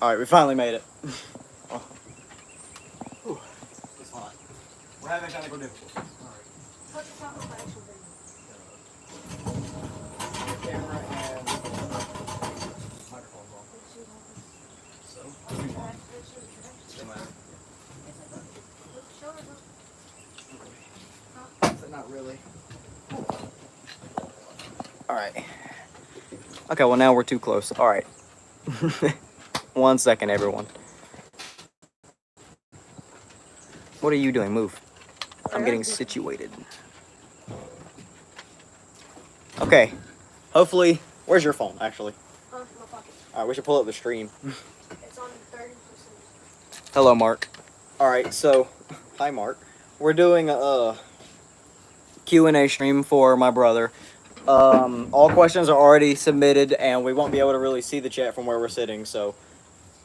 Alright, we finally made it. Oh. Whew, it's hot. We're having technical difficulties. Camera and microphone's on. So, doesn't matter. But not really. Alright. Okay, well now we're too close. Alright. 1 second, everyone. What are you doing? Move. I'm getting situated. Okay. Hopefully, where's your phone, actually? My pocket. Alright, we should pull up the stream. It's on 30%. Hello, Mark. Alright, so, hi, Mark. We're doing a Q&A stream for my brother. All questions are already submitted, and we won't be able to really see the chat from where we're sitting, so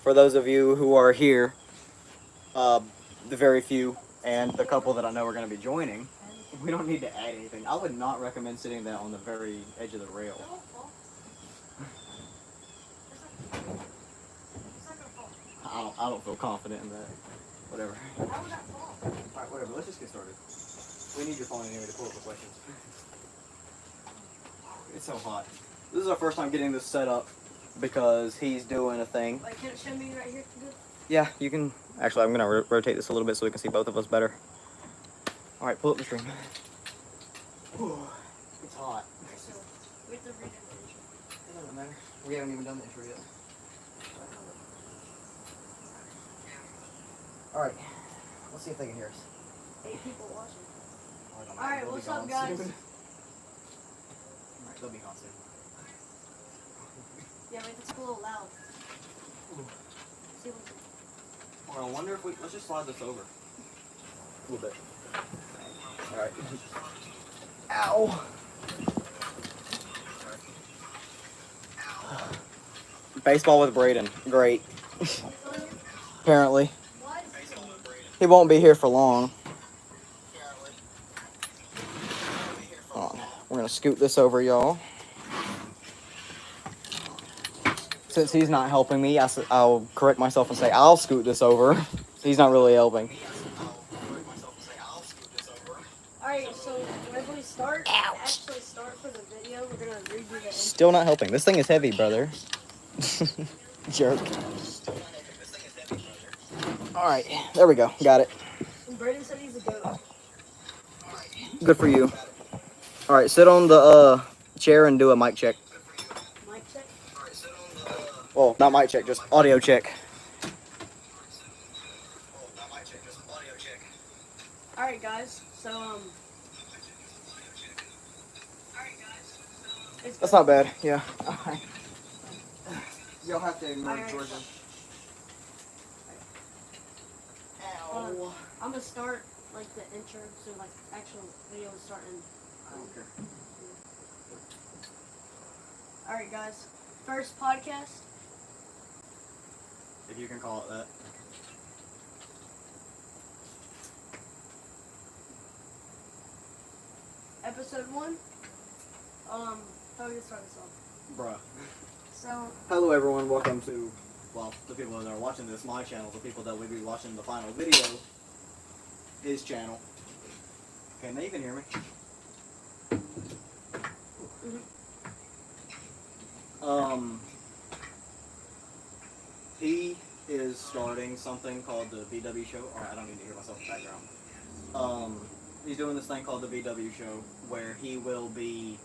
for those of you who are here, the very few, and the couple that I know are going to be joining, we don't need to add anything. I would not recommend sitting that on the very edge of the rail. I don't feel confident in that. Whatever. Alright, whatever. Let's just get started. We need your phone anyway to pull up the questions. It's so hot. This is our first time getting this set up because he's doing a thing. Like, can it show me right here? Good? Yeah, you can. Actually, I'm going to rotate this a little bit so we can see both of us better. Alright, pull up the stream. Whew, it's hot. So, we have to read it. It doesn't matter. We haven't even done the intro yet. Alright, let's see if they can hear us. 8 people watching. Alright, what's up, guys? Alright, they'll be gone soon. Yeah, wait, it's a little loud. See what's Well, I wonder if we... Let's just slide this over. A little bit. Alright. Ow! Baseball with Braden. Great. Apparently. He won't be here for long. Hold on. We're going to scoot this over, y'all. Since he's not helping me, I'll correct myself and say I'll scoot this over. He's not really helping. Alright, so whenever we start, actually start for the video, we're going to redo the intro. Still not helping. This thing is heavy, brother. Jerk. Alright, there we go. Got it. And Brayden said he's a goat. Good for you. Alright, sit on the chair and do a mic check. Mic check? Well, not mic check, just audio check. Alright, guys, so, That's not bad, yeah. You'll have to ignore Alright. Georgia. I'm going to start, like, the intro, so, like, actual video is starting. I don't care. Alright, guys, first podcast. If you can call it that. Episode 1. How are we gonna start this off? Bruh. So, Hello everyone, welcome to, well, the people that are watching this, my channel, the people that will be watching the final video, his channel. Okay, now you can hear me. He is starting something called the BW Show. Alright, I don't need to hear myself in the background. He's doing this thing called the BW Show, where he will be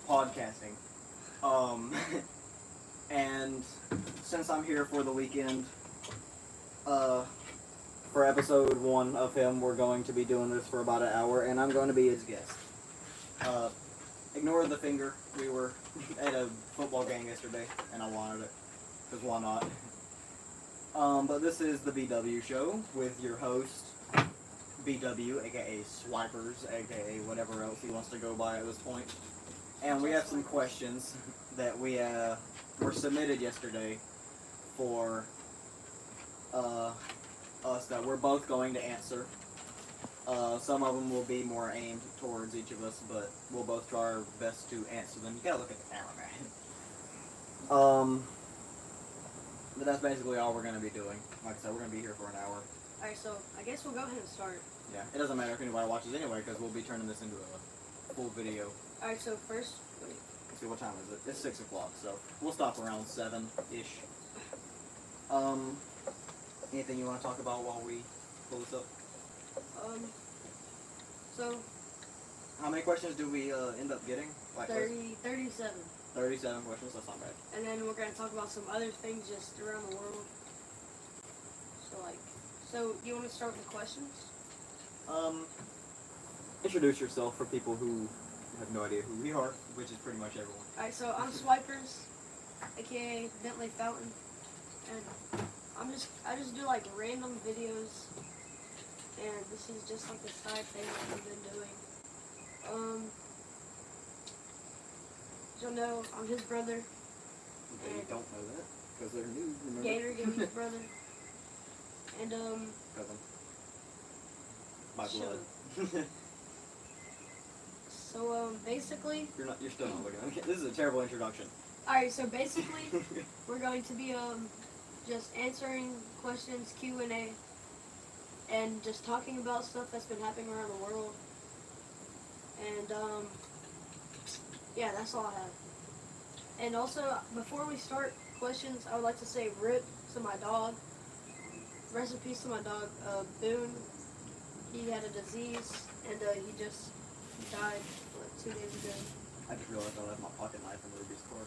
podcasting. And since I'm here for the weekend, for episode 1 of him, we're going to be doing this for about an hour, and I'm going to be his guest. Ignore the finger. We were at a football game yesterday, and I wanted it, because why not? But this is the BW Show with your host, BW, aka Swipers, aka whatever else he wants to go by at this point. And we have some questions that we were submitted yesterday for us that we're both going to answer. Some of them will be more aimed towards each of us, but we'll both try our best to answer them. You gotta look at the camera, man. But that's basically all we're going to be doing. Like I said, we're going to be here for an hour. Alright, so I guess we'll go ahead and start. Yeah, it doesn't matter if anybody watches anyway, because we'll be turning this into a full video. Alright, so first, wait. Let's see, what time is it? It's 6 o'clock, so we'll stop around 7-ish. Anything you want to talk about while we pull this up? So How many questions do we end up getting? Like 37. 37 questions, that's not bad. And then we're going to talk about some other things just around the world. So you want to start with the questions? Introduce yourself for people who have no idea who we are, which is pretty much everyone. Alright, so I'm Swipers, aka Bentley Fountain, and I just do like random videos, and this is just like a side thing that we've been doing. You'll know I'm his brother. They don't know that because they're new. Remember? Gator Gaming's brother, and Cousin. By Sure. blood. So basically. You're still not looking. Okay, this is a terrible introduction. Alright, so basically, we're going to be just answering questions, Q&A, and just talking about stuff that's been happening around the world. And yeah, that's all I have. And also, before we start questions, I would like to say RIP to my dog. Rest in peace to my dog, Boone. He had a disease, and he just died like 2 days ago. I just realized I left my pocket knife in Ruby's car.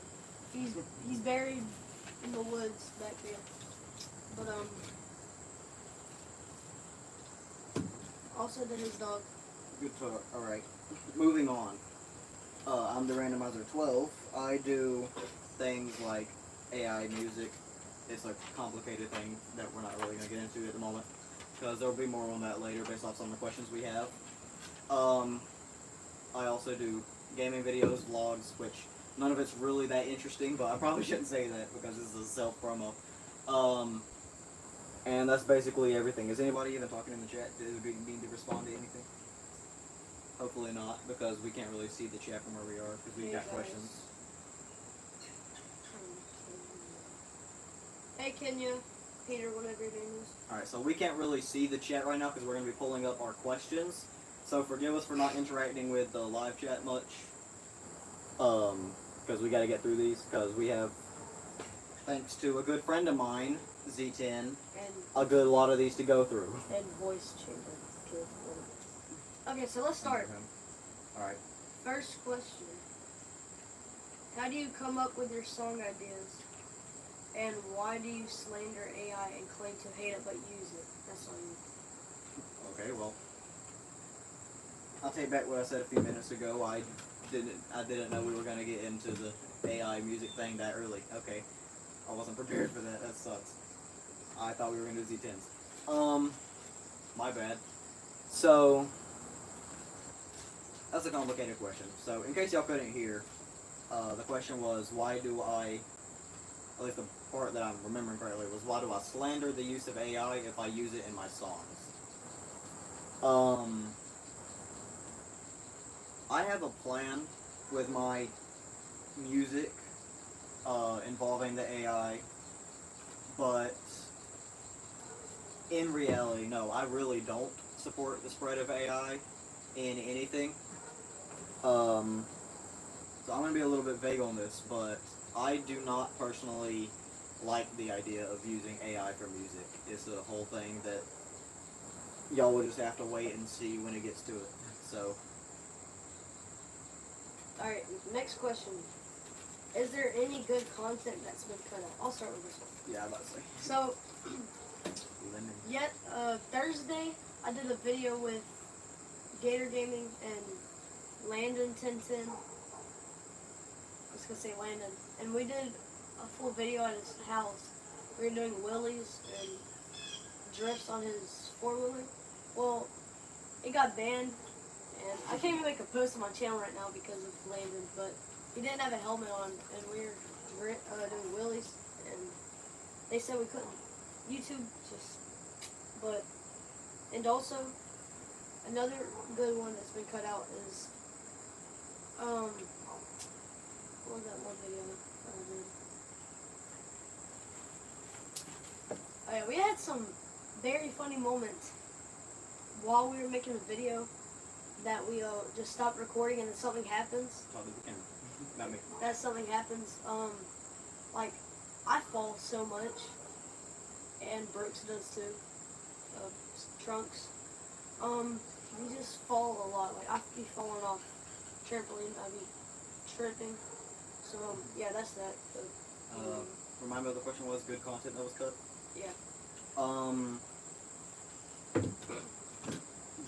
He's buried in the woods back there. But also than his dog. Good talk. Alright. Moving on. I'm TheRandomizer12. I do things like AI music. It's a complicated thing that we're not really going to get into at the moment, because there will be more on that later based off some of the questions we have. I also do gaming videos, vlogs, which none of it's really that interesting, but I probably shouldn't say that because this is a self-promo. And that's basically everything. Is anybody even talking in the chat? Do we need to respond to anything? Hopefully not, because we can't really see the chat from where we are, because we've got questions. Hey Kenya, Peter, whatever your name is. Alright, so we can't really see the chat right now because we're going to be pulling up our questions. So forgive us for not interacting with the live chat much. Because we got to get through these, because we have, thanks to a good friend of mine, Z10, And a good lot of these to go through. and voice changer. Okay, so let's start. Alright. First question. How do you come up with your song ideas? And why do you slander AI and claim to hate it but use it? That's all you. Okay, well, I'll take back what I said a few minutes ago. I didn't know we were going to get into the AI music thing that early. Okay, I wasn't prepared for that. That sucks. I thought we were going to do Z10s. My bad. So, that's a complicated question. So, in case y'all couldn't hear, the question was, why do I, at least the part that I'm remembering correctly, was why do I slander the use of AI if I use it in my songs? I have a plan with my music involving the AI, but in reality, no, I really don't support the spread of AI in anything. So I'm going to be a little bit vague on this, but I do not personally like the idea of using AI for music. It's a whole thing that y'all will just have to wait and see when it gets to it. So, Alright, next question. Is there any good content that's been cut out? I'll start with this one. yeah, I'm about to say. So, Lemon. Thursday, I did a video with Gator Gaming and Landon1010. I was gonna say Landon. And we did a full video at his house. We were doing wheelies and drifts on his four-wheeler. Well, it got banned, and I can't even make a post on my channel right now because of Landon, but he didn't have a helmet on, and we were doing wheelies, and they said we couldn't. YouTube just, but, and also, another good one that's been cut out is, what was that one video I did? Oh, yeah, we had some very funny moments while we were making the video that we just stopped recording and then something happens. Talk to the camera. Not me. That something happens. Like I fall so much, and Brooks does too. Trunks. We just fall a lot. Like I'd be falling off trampoline. I'd be tripping. So yeah, that's that. Remind me what the question was. Good content that was cut. Yeah.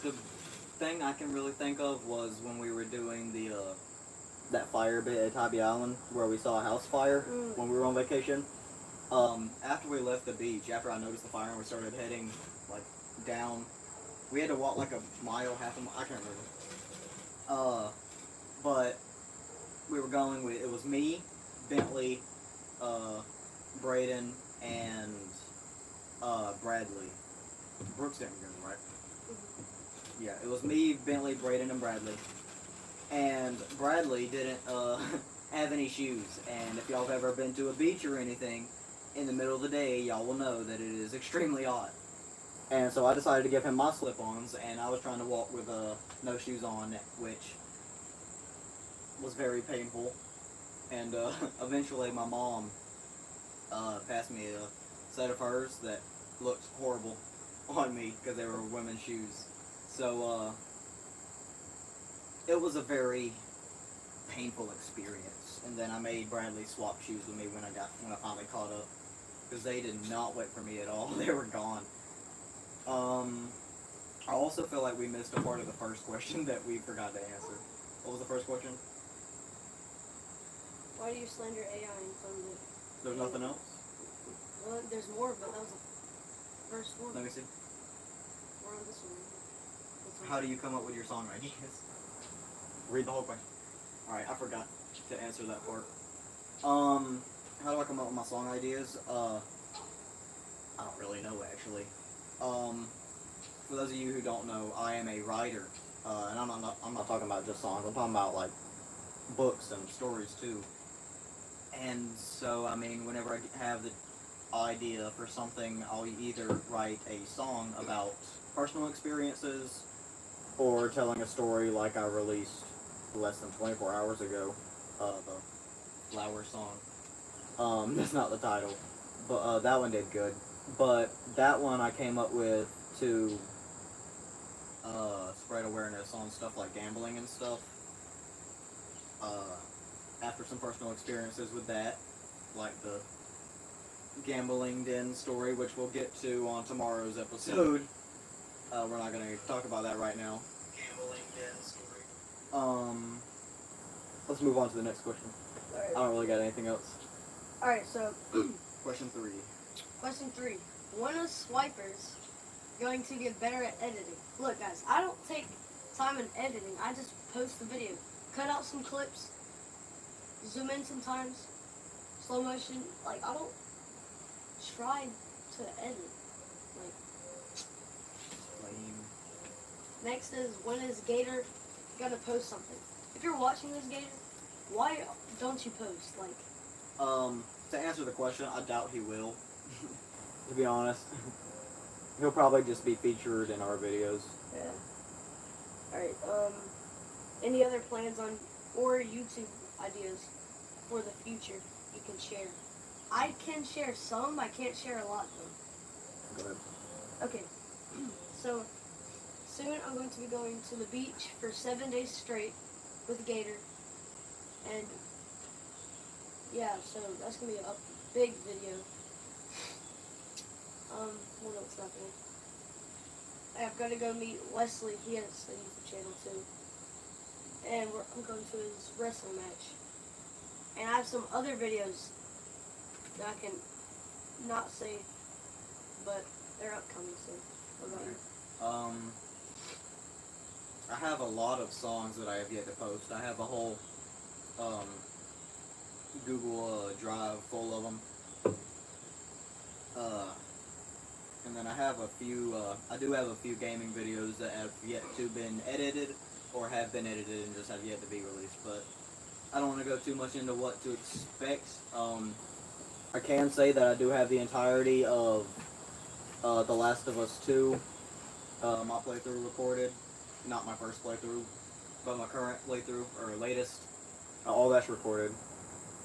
The thing I can really think of was when we were doing the that fire bit at Tybee Island where we saw a house fire when we were on vacation. After we left the beach, after I noticed the fire and we started heading like down, we had to walk like a mile, half a mile. I can't remember. But we were going with, it was me, Bentley, Braden, and Bradley. Brooks didn't go, right? Yeah, it was me, Bentley, Braden, and Bradley. And Bradley didn't have any shoes. And if y'all have ever been to a beach or anything, in the middle of the day, y'all will know that it is extremely hot. And so I decided to give him my slip-ons, and I was trying to walk with no shoes on, which was very painful. And eventually my mom passed me a set of hers that looked horrible on me because they were women's shoes. So it was a very painful experience. And then I made Bradley swap shoes with me when I finally caught up, because they did not wait for me at all. They were gone. I also feel like we missed a part of the first question that we forgot to answer. What was the first question? Why do you slander AI in front of it? There's nothing else? Well, there's more, but that was the first one. Let me see. We're on this one. How do you come up with your song ideas? Read the whole question. Alright, I forgot to answer that part. How do I come up with my song ideas? I don't really know, actually. For those of you who don't know, I am a writer. And I'm not talking about just songs. I'm talking about, like, books and stories, too. And so, I mean, whenever I have the idea for something, I'll either write a song about personal experiences or telling a story like I released less than 24 hours ago, the Flower song. That's not the title, but that one did good. But that one I came up with to spread awareness on stuff like gambling and stuff. After some personal experiences with that, like the gambling den story, which we'll get to on tomorrow's episode. We're not going to talk about that right now. Gambling den story. Let's move on to the next question. Right. I don't really got anything else. Alright, so Question 3. Question 3. When are swipers going to get better at editing? Look, guys, I don't take time in editing. I just post the video. Cut out some clips. Zoom in sometimes. Slow motion. Like, I don't try to edit. Like, Lame. next is, when is Gator gonna post something? If you're watching this, Gator, why don't you post? Like, to answer the question, I doubt he will. To be honest. He'll probably just be featured in our videos. yeah. Alright, any other plans on, or YouTube ideas for the future you can share? I can share some, I can't share a lot though. Go ahead. Okay, so soon I'm going to be going to the beach for 7 days straight with Gator, and yeah, so that's gonna be a big video. What else happening? I've got to go meet Wesley. He has a YouTube channel too, and I'm going to his wrestling match. And I have some other videos that I can not say, but they're upcoming soon. What about you? I have a lot of songs that I have yet to post. I have a whole Google Drive full of them. And then I have a few, I do have a few gaming videos that have yet to been edited or have been edited and just have yet to be released. But I don't want to go too much into what to expect. I can say that I do have the entirety of The Last of Us 2, my playthrough recorded. Not my first playthrough, but my current playthrough, or latest. All that's recorded.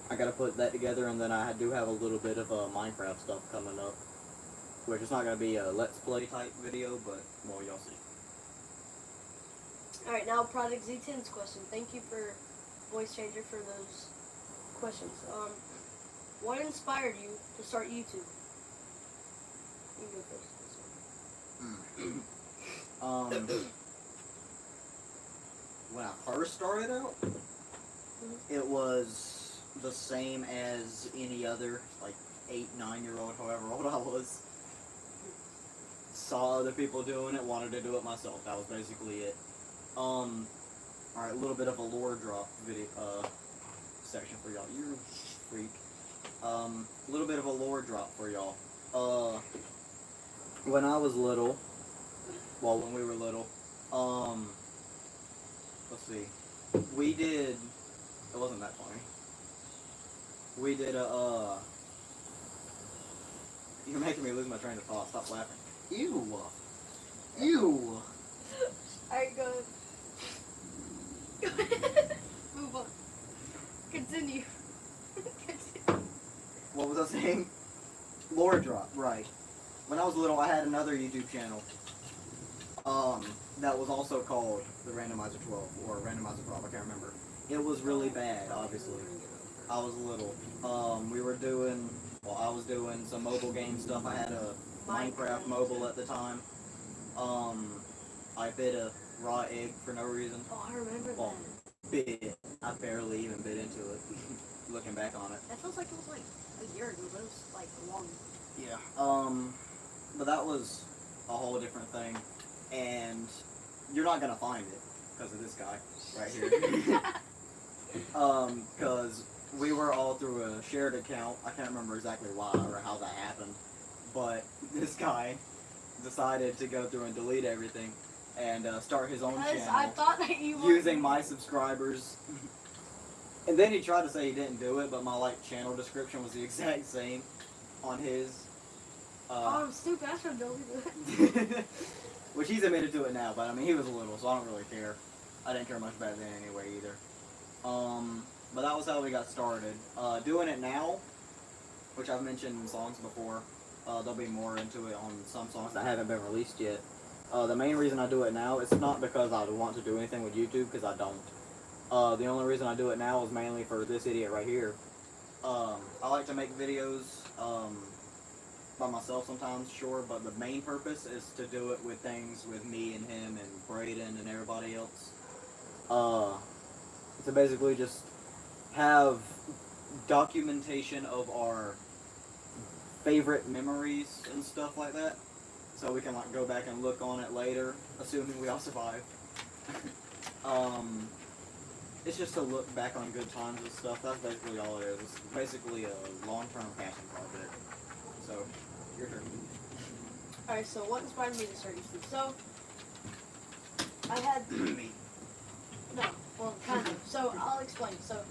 I gotta put that together, and then I do have a little bit of Minecraft stuff coming up. Which is not gonna be a Let's Play type video, but, well, y'all see. Alright, now Project Z10's question. Thank you for Voice Changer for those questions. What inspired you to start YouTube? You can go first. When I first started out, it was the same as any other, like, 8, 9-year-old, however old I was. Saw other people doing it, wanted to do it myself. That was basically it. Alright, a little bit of a lore drop video, section for y'all. You're a freak. A little bit of a lore drop for y'all. When I was little, well, when we were little, let's see, we did, it wasn't that funny. We did you're making me lose my train of thought. Stop laughing. Ew. Ew. Alright, go ahead. Move on. Continue. What was I saying? Lore drop, right. When I was little, I had another YouTube channel. That was also called TheRandomizer12 or Randomizer12, I can't remember. It was really bad, obviously. I was little. We were doing, well, I was doing some mobile game stuff. I had a Minecraft mobile at the time. I bit a raw egg for no reason. Oh, I remember Well, that. bit. I barely even bit into it, looking back on it. That feels like it was like a year ago, but it was like long. Yeah. But that was a whole different thing, and you're not gonna find it because of this guy right here. Because we were all through a shared account. I can't remember exactly why or how that happened, but this guy decided to go through and delete everything and start his own channel. I thought that you were using my subscribers. And then he tried to say he didn't do it, but my channel description was the exact same on his. Oh, I'm stupid. I should have deleted it. Which he's admitted to it now, but I mean he was little, so I don't really care. I didn't care much back then anyway either. But that was how we got started. Doing it now, which I've mentioned in songs before, there'll be more into it on some songs that haven't been released yet. The main reason I do it now, it's not because I want to do anything with YouTube, because I don't. The only reason I do it now is mainly for this idiot right here. I like to make videos by myself sometimes, sure, but the main purpose is to do it with things with me and him and Braden and everybody else. To basically just have documentation of our favorite memories and stuff like that, so we can like go back and look on it later, assuming we all survive. It's just to look back on good times and stuff. That's basically all it is. It's basically a long-term passion project. So, your turn. Alright, so what inspired me to start YouTube? So, I had... Me. No, well, kind of. So, I'll explain. So,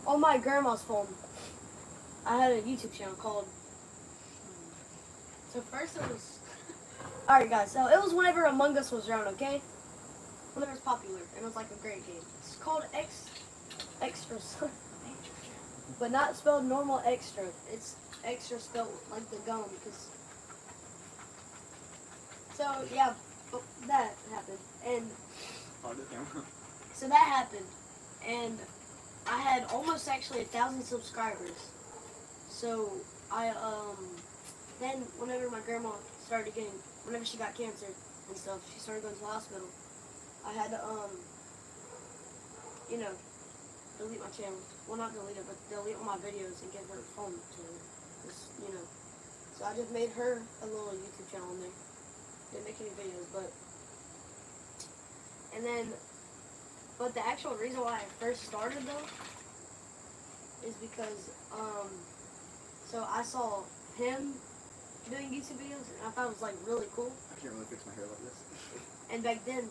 on my grandma's phone, I had a YouTube channel called... So, first it was... Alright, guys, so it was whenever Among Us was around, okay? When it was popular, and it was like a great game. It's called Extra, but not spelled normal extra. It's extra spelled like the gum, because... So, yeah, but that happened, and... So that happened, and I had almost actually 1,000 subscribers. So, then whenever my grandma started getting, whenever she got cancer and stuff, she started going to the hospital. I had to, you know, delete my channel. Well, not delete it, but delete all my videos and give her a phone to her. Just, you know. So I just made her a little YouTube channel on there. Didn't make any videos, but... And then... But the actual reason why I first started, though, is because, so I saw him doing YouTube videos, and I thought it was, like, really cool. I can't really fix my hair like this. And back then,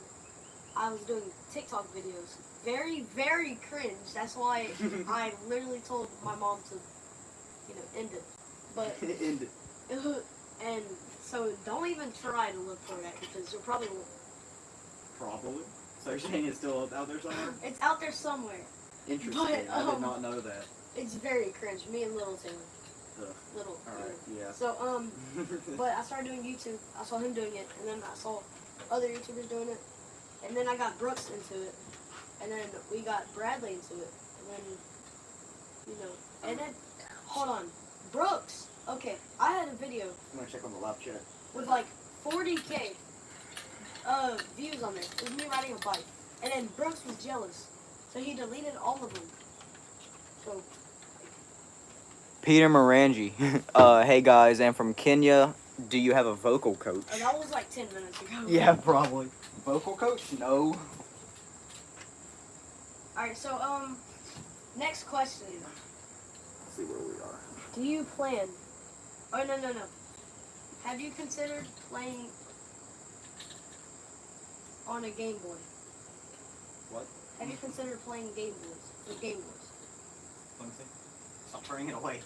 I was doing TikTok videos. Very, very cringe. That's why I literally told my mom to, you know, end it. But End it. And so don't even try to look for that because you'll probably won't. Probably. So you're saying it's still out there somewhere? It's out there somewhere. Interesting. But, I did not know that. It's very cringe. Me and Little Taylor. Ugh. Little. Alright, yeah. So, but I started doing YouTube. I saw him doing it, and then I saw other YouTubers doing it, and then I got Brooks into it, and then we got Bradley into it, and then, you know, and then, hold on, Brooks. Okay, I had a video I'm gonna check on the live chat. with like 40K views on there. It was me riding a bike, and then Brooks was jealous, so he deleted all of them. So. Peter Morangi. Hey guys, I'm from Kenya. Do you have a vocal coach? Oh, that was like 10 minutes ago. Yeah, probably. Vocal coach? No. Alright, so, next question. Let's see where we are. Do you plan? Oh, no. Have you considered playing on a Game Boy? What? Have you considered playing Game Boys? With Game Boys? Let me see. Stop turning it away.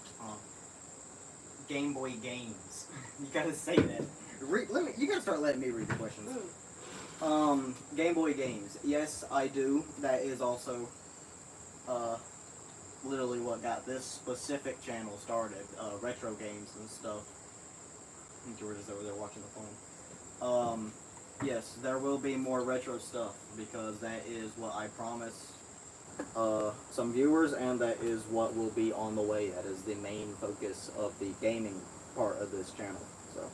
Game Boy games. You gotta say that. You gotta start letting me read the questions. Game Boy games. Yes, I do. That is also, literally what got this specific channel started. Retro games and stuff. I think George is over there watching the phone. Yes, there will be more retro stuff because that is what I promised some viewers, and that is what will be on the way. That is the main focus of the gaming part of this channel. So.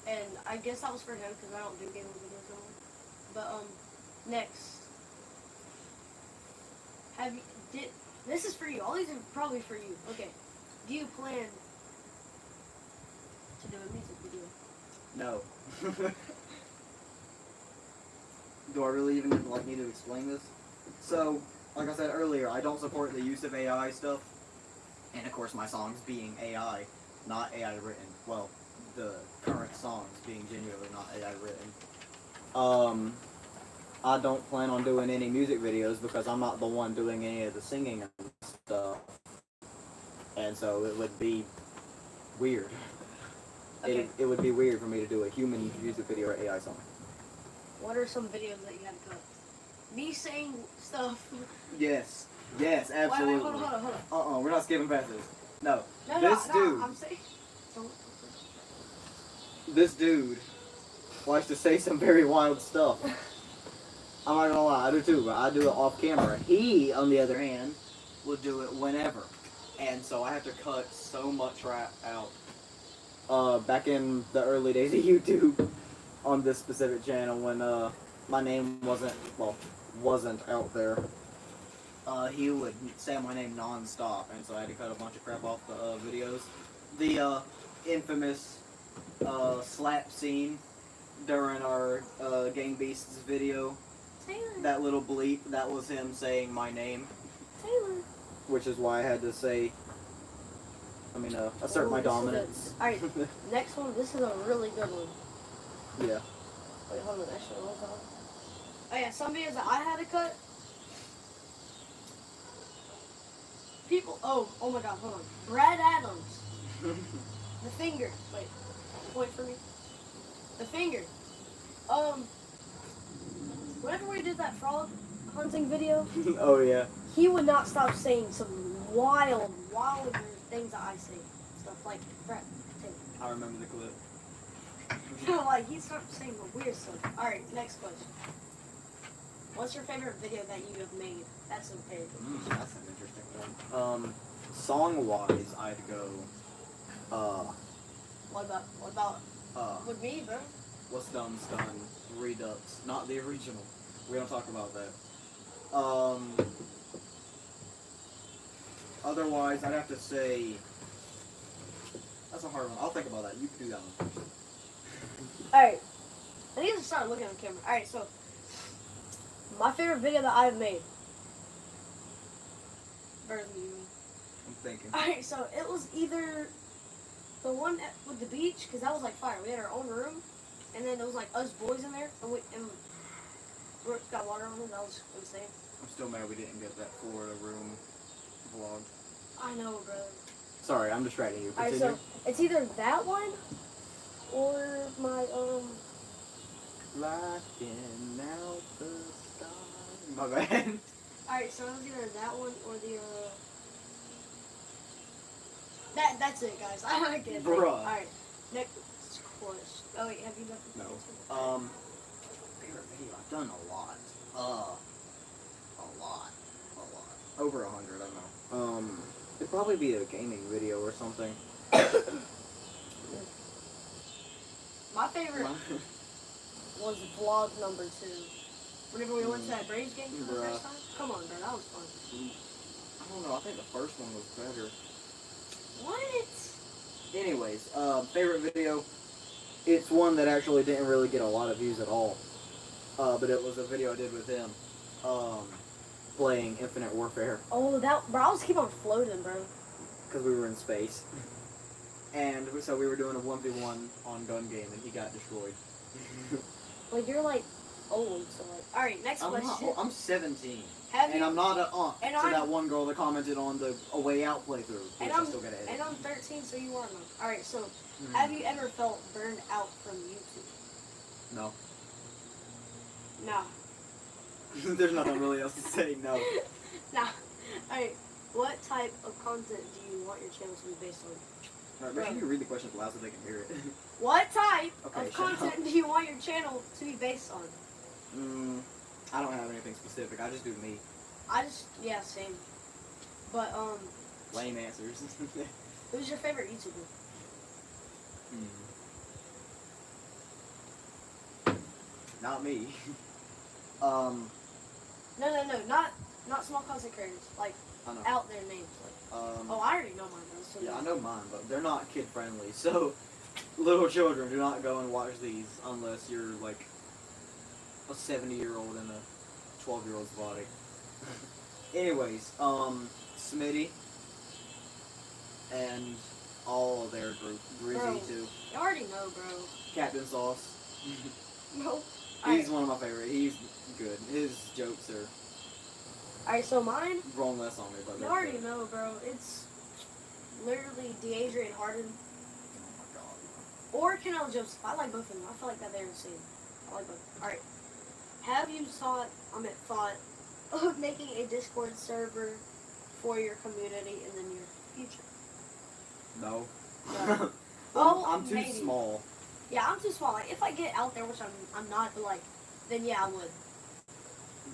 And I guess that was for him because I don't do gaming videos anymore. But next, this is for you. All these are probably for you. Okay. Do you plan to do a music video? No. Do I really even need to explain this? So, like I said earlier, I don't support the use of AI stuff. And of course my songs being AI, not AI written. Well, the current songs being genuinely not AI written. I don't plan on doing any music videos because I'm not the one doing any of the singing and stuff. And so it would be weird. Okay. It would be weird for me to do a human music video or AI song. What are some videos that you had to cut? Me saying stuff. Yes, absolutely. Wait, hold on. We're not skipping past this. No, No, dude. I'm saying. This dude likes to say some very wild stuff. I'm not gonna lie, I do too, but I do it off camera. He, on the other hand, will do it whenever. And so I have to cut so much rap out. Back in the early days of YouTube, on this specific channel, when my name wasn't out there, he would say my name non-stop, and so I had to cut a bunch of crap off the videos. The infamous slap scene during our Gang Beasts video, Taylor. that little bleep, that was him saying my name, Taylor. which is why I had to say, assert my dominance. Alright, next one. This is a really good one. Yeah. Wait, hold on. Actually, hold on. Oh yeah, some videos that I had to cut. People. Oh my God. Hold on. Brad Adams. The finger. Wait. Point for me. The finger. Whenever we did that frog hunting video, Oh yeah. he would not stop saying some wilder things that I say. Stuff like Brad. I remember the clip. Like he started saying the weird stuff. Alright, next question. What's your favorite video that you have made? That's okay. That's an interesting one. Song-wise, I'd go, What about with me, bro? What's Dumb's Done, Redux, not the original. We don't talk about that. Otherwise, I'd have to say, that's a hard one. I'll think about that. You can do that one. Alright. I need to start looking on camera. Alright, so my favorite video that I've made. Better than you. I'm thinking. Alright, so it was either the one with the beach, because that was like fire. We had our own room, and then there was like us boys in there, and we got water on it. That was insane. I'm still mad we didn't get that Florida room vlog. I know, brother. Sorry, I'm distracting you. Alright, Continue. so it's either that one or my Blacking out the sky. My bad. Alright, so it was either that one or the that's it, guys. I don't get it. Bruh. Alright, next question. Oh wait, have you done? No. Favorite video. I've done a lot. A lot. Over 100. I don't know. It'd probably be a gaming video or something. My favorite was vlog number 2. Whenever we went to that Braves game for the Bruh. first time. Come on, bro, that was fun. I don't know. I think the first one was better. What? Anyways, favorite video. It's one that actually didn't really get a lot of views at all. But it was a video I did with him. Playing Infinite Warfare. Oh, that bro, I was keep on floating, bro. Because we were in space. And so we were doing a 1v1 on gun game and he got destroyed. Like you're like old, so like. All right, next question. I'm 17. Have you? I'm not an aunt And to I'm- that one girl that commented on the A Way Out playthrough. Which And I I'm still gotta edit. and I'm 13, so you are not. All right, so have you ever felt burned out from YouTube? No. Nah. There's nothing really else to say. No. Nah. All right. What type of content do you want your channel to be based on? Alright, make sure you read the questions loud so they can hear it. What type Okay, of shut content up. do you want your channel to be based on? I don't have anything specific. I just do me. Yeah, same. But Lame answers. who's your favorite YouTuber? Not me. No, not small content creators. Like I know. out there names. Like, oh, I already know mine though. So Yeah, I know mine, but they're not kid friendly. So, little children do not go and watch these unless you're like a 70-year-old in a 12-year-old's body. Anyways, Smitty and all of their group, Bro. Grizzy too, You already know, bro. Captain Sauce. Bro. He's one of my favorite. He's good. His jokes are Alright, so mine. grown less on me, but You they're already good. know, bro. It's literally DeAndre Harden Oh my god. or Canal Joseph. I like both of them. I feel like that they're the same. I like both. Alright. Have you thought of making a Discord server for your community in the near future? No. No. Oh, I'm too maybe. small. Yeah, I'm too small. Like, if I get out there, which I'm not, but like, then yeah, I would.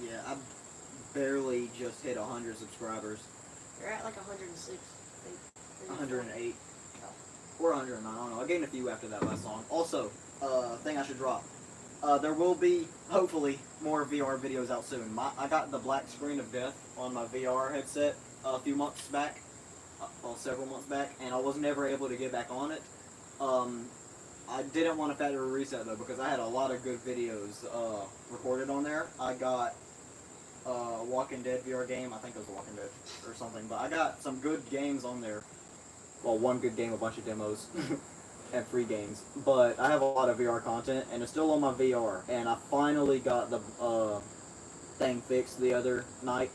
Yeah, I barely just hit 100 subscribers. You're at like 106, I think. 108. Or 109, I don't know. I gained a few after that last song. Also, thing I should drop. There will be, hopefully, more VR videos out soon. I got the black screen of death on my VR headset a few months back. Well, several months back, and I was never able to get back on it. I didn't want a factory reset though because I had a lot of good videos recorded on there. I got a Walking Dead VR game. I think it was Walking Dead or something. But I got some good games on there. Well, one good game, a bunch of demos, and free games. But I have a lot of VR content, and it's still on my VR. And I finally got the thing fixed the other night,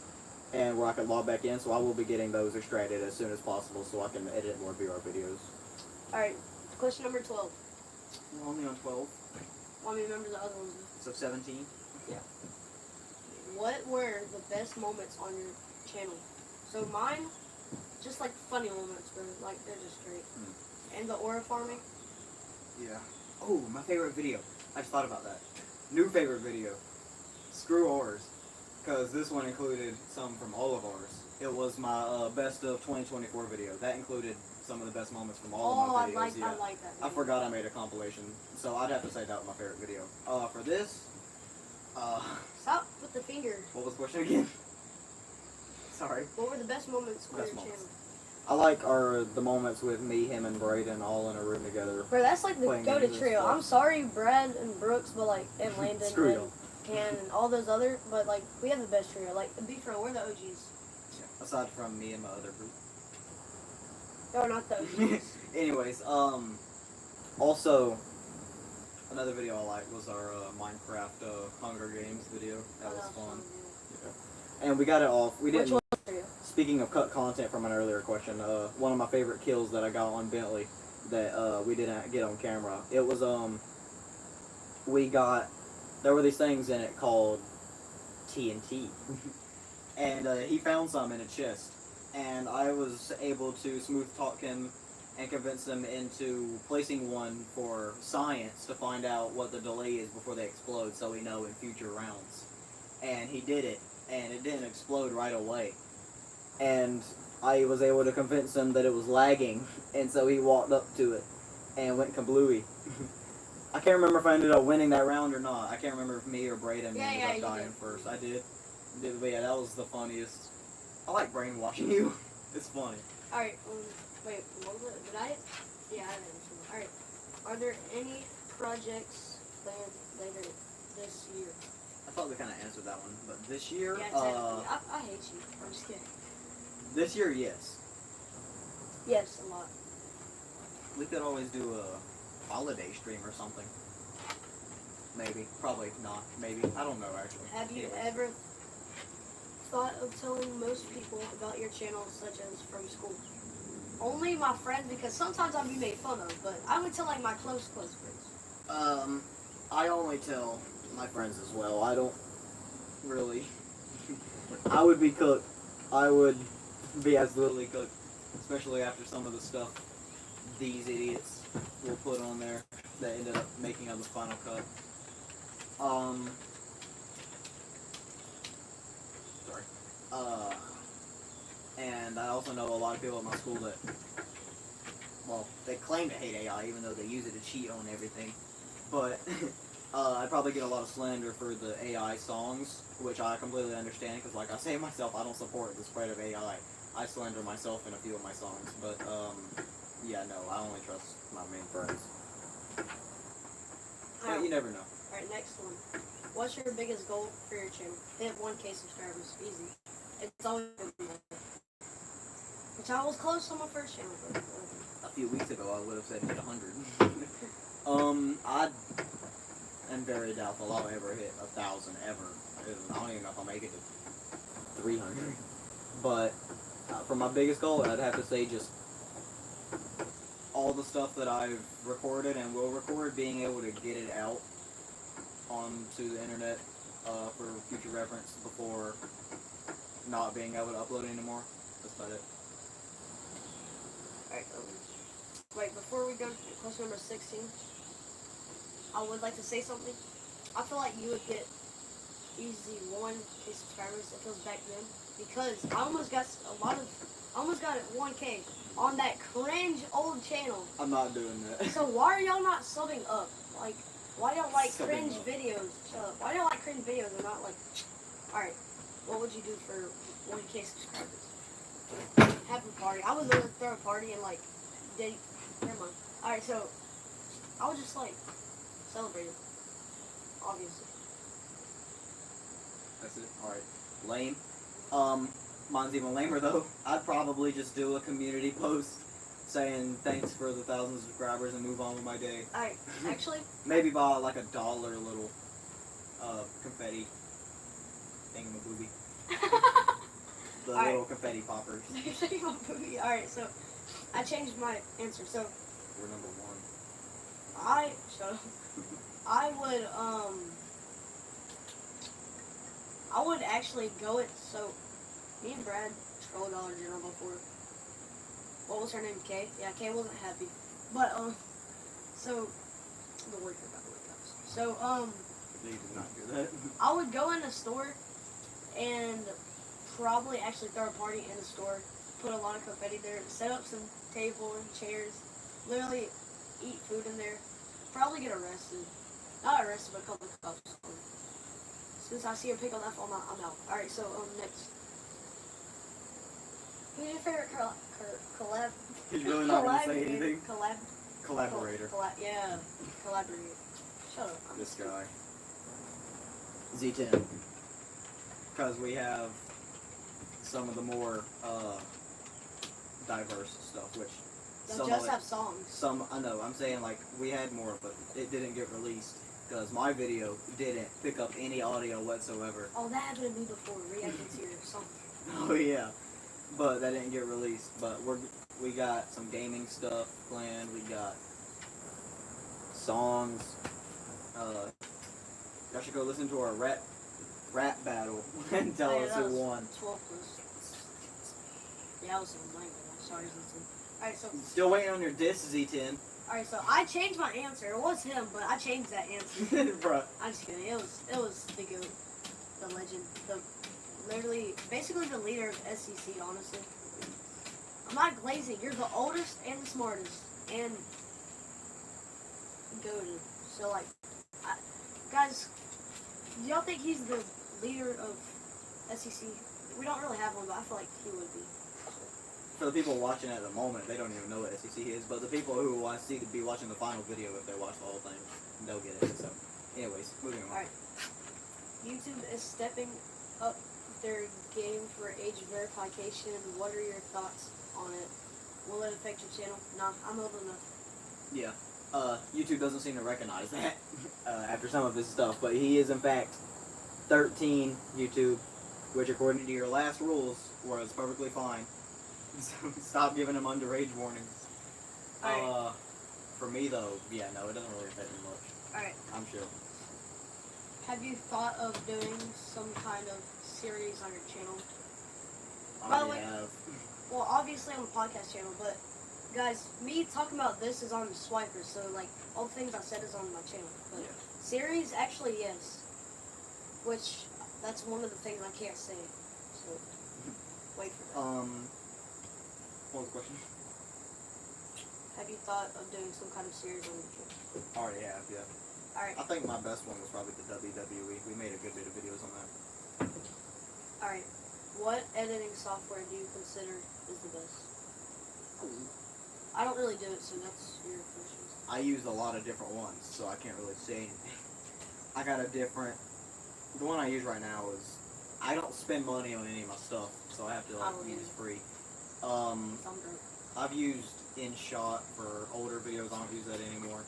and where I can log back in. So I will be getting those extracted as soon as possible, so I can edit more VR videos. All right, question number 12. We're only on 12, Want me to remember the other ones? so 17. What were the best moments on your channel? So mine, just like funny moments, bro. Like they're just great. And the aura farming. Yeah. Oh, my favorite video. I just thought about that. New favorite video. Screw ours. Because this one included some from all of ours. It was my best of 2024 video. That included some of the best moments from all of my videos. I like that. I forgot I made a compilation. So I'd have to say that was my favorite video. For this, Stop with the finger. what was the question again? Sorry. What were the best moments on Best your moments. channel? I like the moments with me, him, and Braden all in a room together. Bro, that's like the Playing go-to games and trio. stuff. I'm sorry, Brad and Brooks, but like, and Landon Screw and y'all. Ken and all those other, but like, we have the best trio. Like, be for real, we're the OGs. Yeah. Aside from me and my other group. No, not the OGs. Anyways, also, another video I liked was our Minecraft Hunger Games video. That was fun. Yeah. And we got it off. We Which didn't one for you? speaking of cut content from an earlier question, one of my favorite kills that I got on Bentley that we didn't get on camera. It was there were these things in it called TNT, and he found some in a chest, and I was able to smooth talk him and convince them into placing one for science to find out what the delay is before they explode, so we know in future rounds. And he did it, and it didn't explode right away. And I was able to convince him that it was lagging, and so he walked up to it and went kablooey. I can't remember if I ended up winning that round or not. I can't remember if me or Braden ended up dying first. I did. But yeah, that was the funniest. I like brainwashing you. It's funny. Alright, wait, what was it? Did I? Yeah, I didn't. Alright, are there any projects planned later this year? I thought we kind of answered that one, but this year, Yeah, technically. I hate you. I'm just kidding. this year, yes. Yes, a lot. We could always do a holiday stream or something. Maybe. Probably not. Maybe. I don't know, actually. Have you Anyways. ever thought of telling most people about your channel, such as from school? Only my friends, because sometimes I'll be made fun of, but I would tell like my close friends. I only tell my friends as well. I don't really. I would be cooked. I would be absolutely cooked, especially after some of the stuff these idiots will put on there that ended up making up the final cut. Sorry. And I also know a lot of people at my school that, well, they claim to hate AI even though they use it to cheat on everything. But I probably get a lot of slander for the AI songs, which I completely understand because, like I say myself, I don't support the spread of AI. I slander myself in a few of my songs, but yeah, no, I only trust my main friends. But you never know. Alright, next one. What's your biggest goal for your channel? Hit 1K subscribers. Easy. It's always been that. Which I was close on my first channel, but A few weeks ago, I would have said hit 100. I am very doubtful I'll ever hit 1,000 ever. I don't even know if I'll make it to 300. But for my biggest goal, I'd have to say just all the stuff that I've recorded and will record, being able to get it out onto the internet for future reference before not being able to upload anymore. That's about it. alright, wait, before we go to question number 16, I would like to say something. I feel like you would get easy 1K subscribers if it was back then, because I almost got it 1K on that cringe old channel. I'm not doing that. So why are y'all not subbing up? Like, why don't like Subbing cringe up. videos? Shut up. Why don't like cringe videos and not like? All right, what would you do for 1K subscribers? Have a party. I would literally throw a party and like, never mind. All right, so I would just like celebrate it, obviously. That's it. Alright. Lame. Mine's even lamer though. I'd probably just do a community post saying thanks for the 1,000 subscribers and move on with my day. Alright, actually, Maybe buy like $1 little confetti thingamabooby. The Alright. little confetti poppers. Alright, so I changed my answer. So We're number one. shut up. I would actually go it. So me and Brad trolled Dollar General before. What was her name? Kay? Yeah, Kay wasn't happy. But so the word about the word comes. So You did not do that. I would go in the store and probably actually throw a party in the store, put a lot of confetti there, set up some table and chairs, literally eat food in there, probably get arrested. Not arrested, but call the cops. As soon as I see a pick on that phone, I'm out. Alright, so next. Who's your favorite collab? He's really not going to say anything. Collaborator. Collaborator. Yeah, collaborator. Shut up. This guy. Z10. Because we have some of the more diverse stuff, which They'll some just of it, have songs. some, I know, I'm saying like we had more, but it didn't get released because my video didn't pick up any audio whatsoever. Oh, that happened to me before, reacting to your song. Oh yeah. but that didn't get released. But we got some gaming stuff planned. We got songs. Y'all should go listen to our rap battle and tell us who won. 12 plus. Yeah, I was saying blank. Sorry, Z10. Alright, so. Still waiting on your disc, Z10. Alright, so I changed my answer. It was him, but I changed that answer. Bruh. I'm just kidding. It was the goat, the legend, literally, basically the leader of SEC. Honestly, I'm not glazing. You're the oldest and the smartest and goated. So like, guys, do y'all think he's the leader of SEC? We don't really have one, but I feel like he would be. For the people watching at the moment, they don't even know what SEC is, but the people who want to be watching the final video, if they watch the whole thing, they'll get it. So, anyways, moving on. Alright. YouTube is stepping up their game for age verification. What are your thoughts on it? Will it affect your channel? Nah, I'm old enough. Yeah. YouTube doesn't seem to recognize that after some of his stuff, but he is in fact 13 YouTube, which according to your last rules was perfectly fine. So stop giving him underage warnings. Alright. For me though, yeah, no, it doesn't really affect me much. Alright. I'm sure. Have you thought of doing some kind of series on your channel? I By the already way- have. Well, obviously on the podcast channel, but guys, me talking about this is on the swiper, so like all the things I said is on my channel. But Yeah. series, actually, yes. Which that's one of the things I can't say. So wait for that. What was the question? Have you thought of doing some kind of series on your channel? Already have, yeah. Alright, I think my best one was probably the WWE. We made a good bit of videos on that. alright. What editing software do you consider is the best? I don't really do it, so that's your question. I used a lot of different ones, so I can't really say anything. I got a different. The one I use right now is. I don't spend money on any of my stuff, so I have to I like don't use either. free. I'm drunk. I've used InShot for older videos. I don't use that anymore.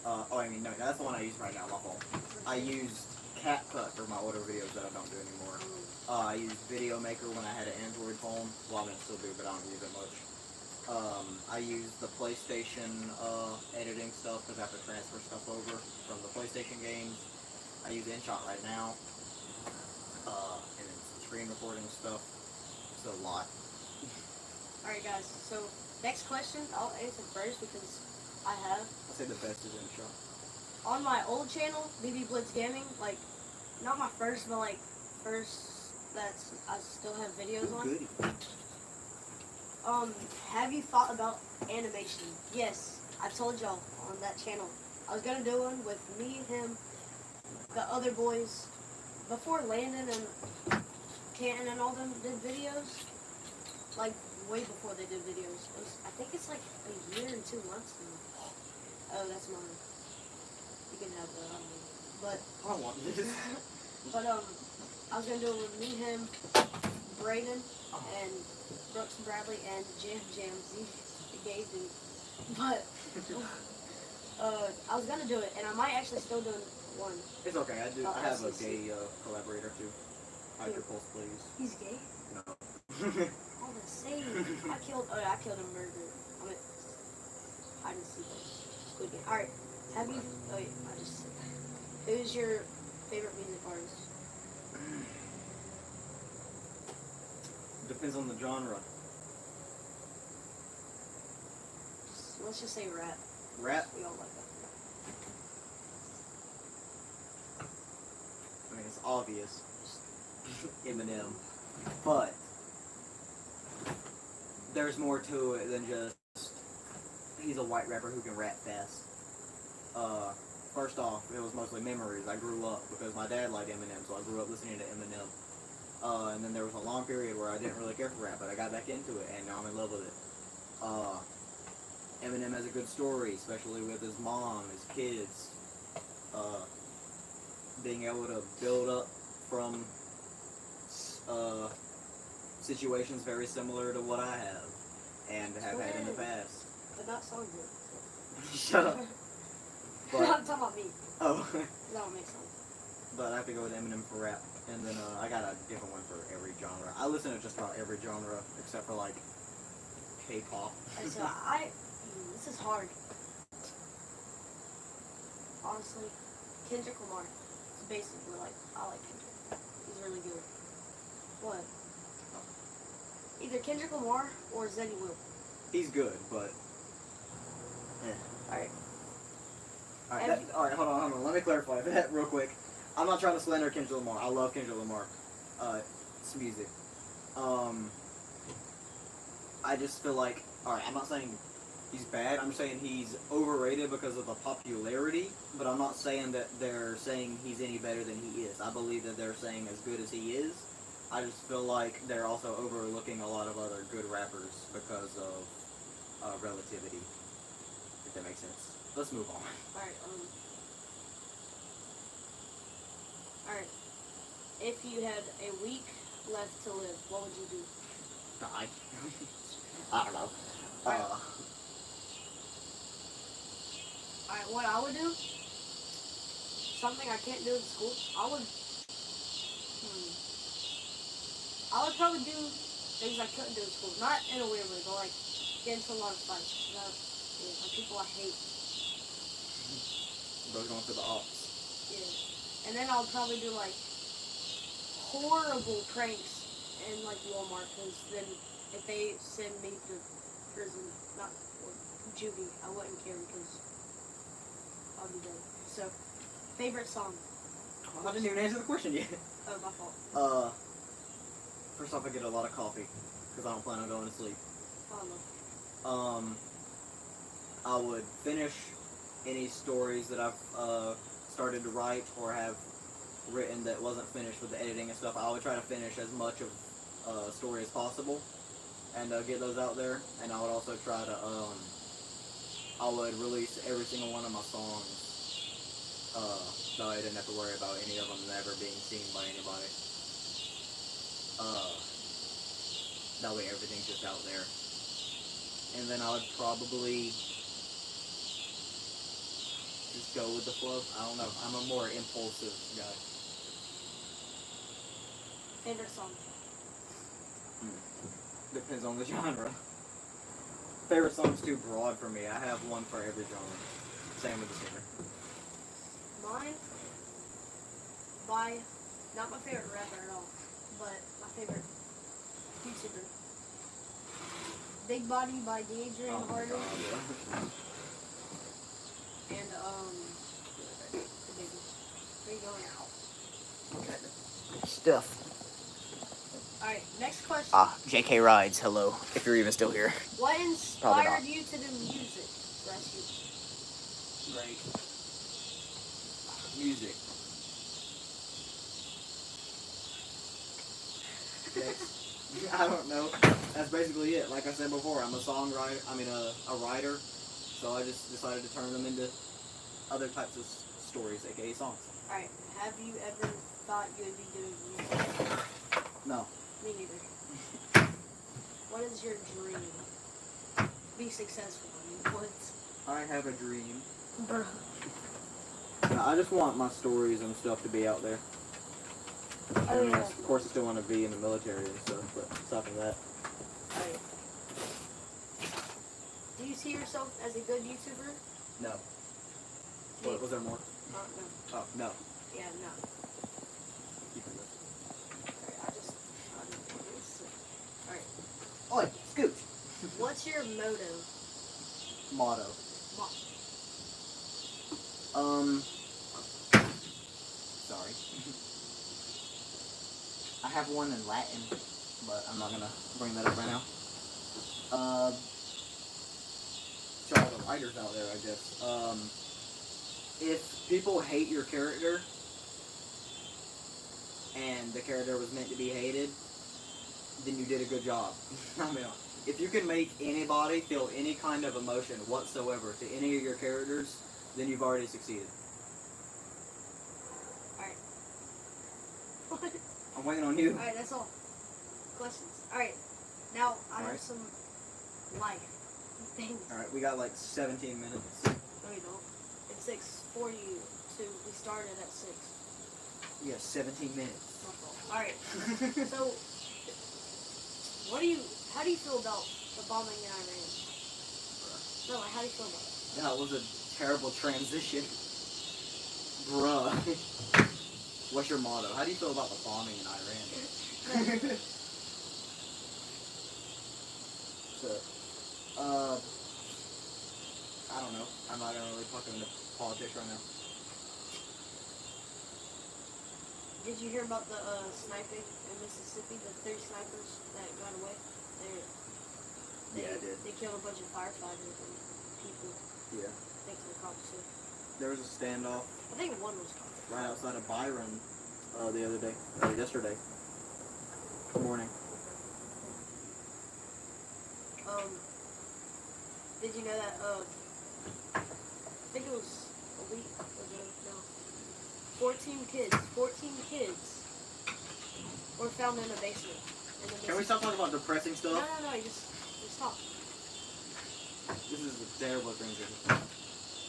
No, that's the one I use right now. My fault. I used CapCut for my older videos that I don't do anymore. I used Video Maker when I had an Android phone. Well, I mean, I still do, but I don't use it much. I use the PlayStation editing stuff because I have to transfer stuff over from the PlayStation games. I use InShot right now, and then some screen recording stuff. It's a lot. Alright, guys, so next question, I'll answer first because I have. I'd say the best is InShot. On my old channel, BB Blitz Gaming, like, not my first, but like, first that I still have videos on. Goody. Have you thought about animation? Yes, I told y'all on that channel. I was gonna do one with me, him, the other boys, before Landon and Canton and all them did videos. Like, way before they did videos. I think it's like a year and 2 months now. Oh, that's mine. You can have that, I don't know. But, I don't want this. but, I was gonna do it with me, him, Brayden, and Brooks and Bradley, and Jam Jams, the gay dude. But, I was gonna do it, and I might actually still do one. It's okay. I do. Oh, I have a SEC. gay collaborator too. Hide your pulse, please. He's gay? No. Oh, the same. I killed him murder. I mean, hide and seek. Good game. Alright, have you, oh yeah, I just said that. Who's your favorite music artist? Depends on the genre. Let's just say rap. Rap. We all like that. I mean, it's obvious. Eminem. But there's more to it than just he's a white rapper who can rap fast. First off, it was mostly memories. I grew up because my dad liked Eminem, so I grew up listening to Eminem. And then there was a long period where I didn't really care for rap, but I got back into it, and now I'm in love with it. Eminem has a good story, especially with his mom, his kids. Being able to build up from situations very similar to what I have and have had in the past. But not song good. Shut up. I'm But, talking about me. oh, That don't make sense. but I have to go with Eminem for rap. And then I got a different one for every genre. I listen to just about every genre except for like K-pop. Alright, so this is hard. Honestly, Kendrick Lamar. It's basically like, I like Kendrick. He's really good. What? Either Kendrick Lamar or Zeddy Will. He's good, but Alright. Alright, hold on. Let me clarify that real quick. I'm not trying to slander Kendrick Lamar. I love Kendrick Lamar. It's music. I just feel like, alright, I'm not saying he's bad. I'm saying he's overrated because of the popularity, but I'm not saying that they're saying he's any better than he is. I believe that they're saying as good as he is. I just feel like they're also overlooking a lot of other good rappers because of relativity, if that makes sense. Let's move on. Alright. If you had a week left to live, what would you do? Die. I don't know. Alright, what I would do? Something I can't do in school. I would probably do things I couldn't do in school. Not in a weird way, but like get into a lot of fights. Like people I hate. Bro's going for the ops. Yeah. And then I'll probably do like horrible pranks in like Walmart, because then if they send me to prison, not or juvie, I wouldn't care because I'll be dead. So, favorite song? I didn't even answer the question yet. Oh, my fault. First off, I get a lot of coffee because I don't plan on going to sleep. Oh, no. I would finish any stories that I've started to write or have written that wasn't finished with the editing and stuff. I would try to finish as much of a story as possible and get those out there. And I would also try to, I would release every single one of my songs so I didn't have to worry about any of them never being seen by anybody. That way everything's just out there. And then I would probably just go with the flow. I don't know. I'm a more impulsive guy. Favorite song? Depends on the genre. Favorite song's too broad for me. I have one for every genre. Same with the singer. Mine, by, not my favorite rapper at all, but my favorite YouTuber. Big Body by Adrian Harder. And, the baby. Where you going now? Okay. Stuff. Alright, next question. JK Rides, hello. If you're even still here. What inspired you to do music? Bless you. Great. Music. I don't know. That's basically it. Like I said before, I'm a songwriter. I mean, a writer. So I just decided to turn them into other types of stories, aka songs. Alright, have you ever thought you would be doing music? No. Me neither. What is your dream? Be successful. I mean, what? I have a dream. Bruh. I just want my stories and stuff to be out there. Oh, And yeah. of course, I still want to be in the military and stuff, but aside from that. Alright. Do you see yourself as a good YouTuber? No. What, was there more? No. Oh, no. Yeah, no. Keep it. Alright. Oi, scoot. What's your motto? Motto. Sorry. I have one in Latin, but I'm not gonna bring that up right now. To all the writers out there, I guess. If people hate your character, and the character was meant to be hated, then you did a good job. I mean, if you can make anybody feel any kind of emotion whatsoever to any of your characters, then you've already succeeded. Alright. What? I'm waiting on you. Alright, that's all. Questions. Alright. Now, I have Alright. some life things. Alright, we got like 17 minutes. No, you don't. It's 6:42. We started at 6. You have 17 minutes. Alright, so, how do you feel about the bombing in Iran? No, like, how do you feel about it? That was a terrible transition. Bruh. What's your motto? How do you feel about the bombing in Iran? So, I don't know. I'm not gonna really talk into politics right now. Did you hear about the sniping in Mississippi? The 3 snipers that got away? Yeah, I did. They killed a bunch of firefighters and people. Yeah. Thanks to the cops too. There was a standoff I think one was caught. right outside of Byron the other day, or yesterday morning. Did you know that, I think it was a week ago, no, 14 kids were found in a basement. Can we stop talking about depressing No, stuff? you just stop. This is a terrible transition.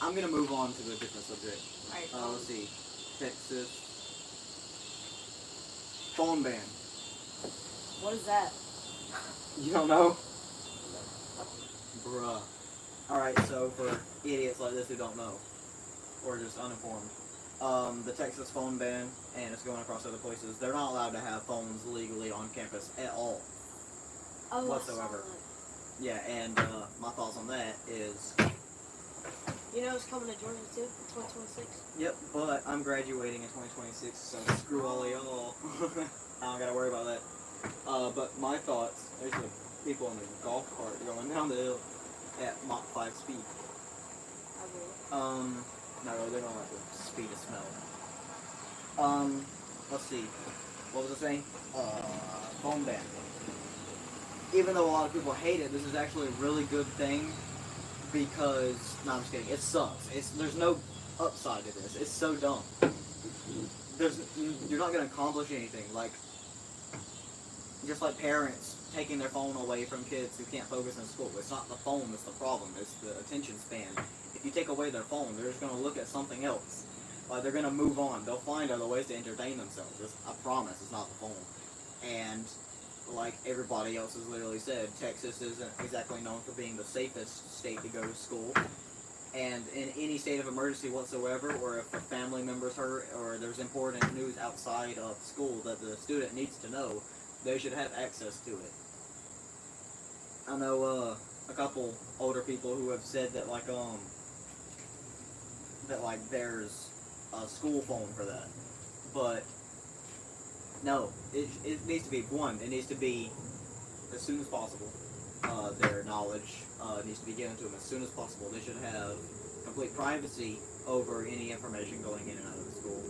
I'm gonna move on to a different subject. Alright, Let's see. Texas phone ban. what is that? You don't know? Bruh. Alright, so for idiots like this who don't know, or just uninformed, the Texas phone ban, and it's going across other places, they're not allowed to have phones legally on campus at all. Oh, Whatsoever. I saw that. Yeah, and my thoughts on that is, You know it's coming to Georgia too in 2026? yep, but I'm graduating in 2026, so screw all of y'all. I don't gotta worry about that. But my thoughts, there's the people in the golf cart going down the hill at Mach 5 speed. I will. No, they don't like the speed of smell. Let's see. What was I saying? Phone ban. Even though a lot of people hate it, this is actually a really good thing because, no, I'm just kidding. It sucks. There's no upside to this. It's so dumb. You're not gonna accomplish anything. Like, just like parents taking their phone away from kids who can't focus in school. It's not the phone that's the problem. It's the attention span. If you take away their phone, they're just gonna look at something else. Like, they're gonna move on. They'll find other ways to entertain themselves. I promise, it's not the phone. And like everybody else has literally said, Texas isn't exactly known for being the safest state to go to school. And in any state of emergency whatsoever, or if a family member's hurt, or there's important news outside of school that the student needs to know, they should have access to it. I know a couple older people who have said that there's a school phone for that, but no, it needs to be one. It needs to be as soon as possible. Their knowledge needs to be given to them as soon as possible. They should have complete privacy over any information going in and out of the school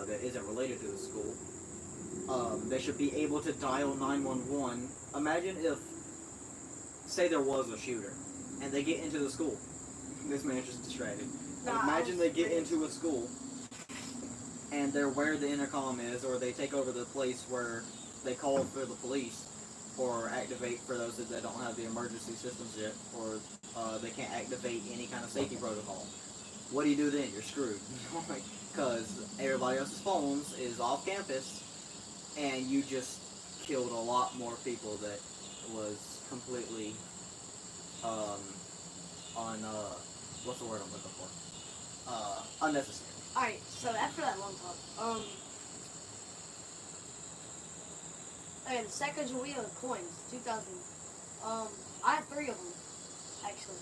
that isn't related to the school. They should be able to dial 911. Imagine if, say there was a shooter, and they get into the school. This man is just distracted. Imagine they get into a school, and they're where the intercom is, or they take over the place where they call for the police, or activate for those that don't have the emergency systems yet, or they can't activate any kind of safety protocol. What do you do then? You're screwed. Because everybody else's phones is off campus, and you just killed a lot more people that was completely what's the word I'm looking for? Unnecessary. Alright, so after that long talk, okay, the Sacagawea coins, 2000. I have 3 of them, actually.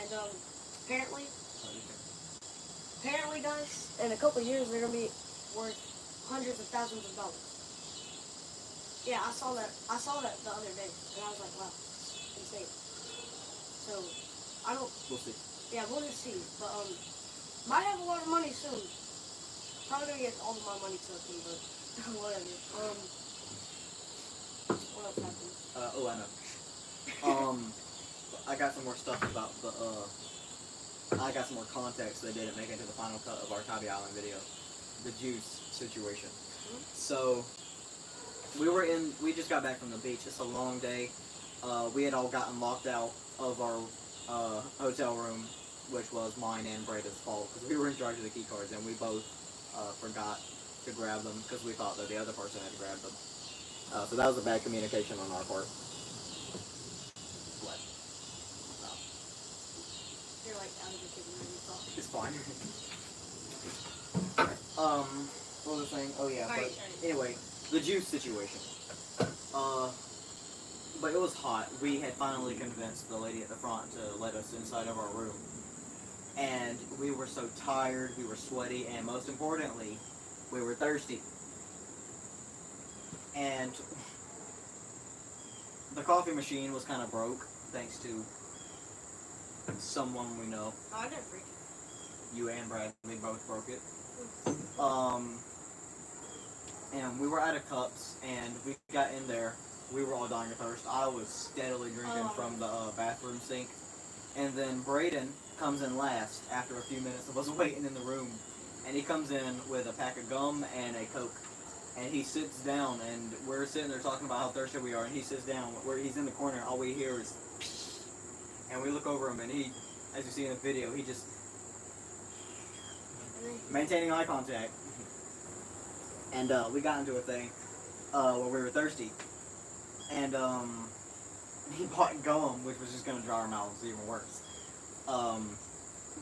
And, apparently, guys, in a couple of years, they're gonna be worth hundreds of thousands of dollars. Yeah, I saw that the other day, and I was like, wow, insane. So, I don't... We'll see. Yeah, we'll just see. But, might have a lot of money soon. Probably gonna get all of my money sucked in, but whatever. What else happened? I know. I got some more stuff about I got some more context that didn't make it to the final cut of our Tybee Island video. The juice situation. Mm-hmm. So, we just got back from the beach. It's a long day. We had all gotten locked out of our hotel room, which was mine and Braden's fault, because we were in charge of the key cards, and we both forgot to grab them because we thought that the other person had grabbed them. So that was a bad communication on our part. What? You're like out of the kitchen and you talk. It's fine. What was I saying? Oh yeah, Alright, but anyway, the juice situation. But it was hot. We had finally convinced the lady at the front to let us inside of our room. And we were so tired, we were sweaty, and most importantly, we were thirsty. And the coffee machine was kind of broke, thanks to someone we know. Oh, I didn't break it. You and Bradley both broke it. And we were out of cups, and we got in there. We were all dying of thirst. I was steadily drinking from the bathroom sink. And then Braden comes in last after a few minutes of us waiting in the room. And he comes in with a pack of gum and a Coke. And he sits down, and we're sitting there talking about how thirsty we are. And he sits down, where he's in the corner, all we hear is psh. And we look over him, and he, as you see in the video, he just maintaining eye contact. And we got into a thing where we were thirsty. And he bought gum, which was just going to dry our mouths even worse.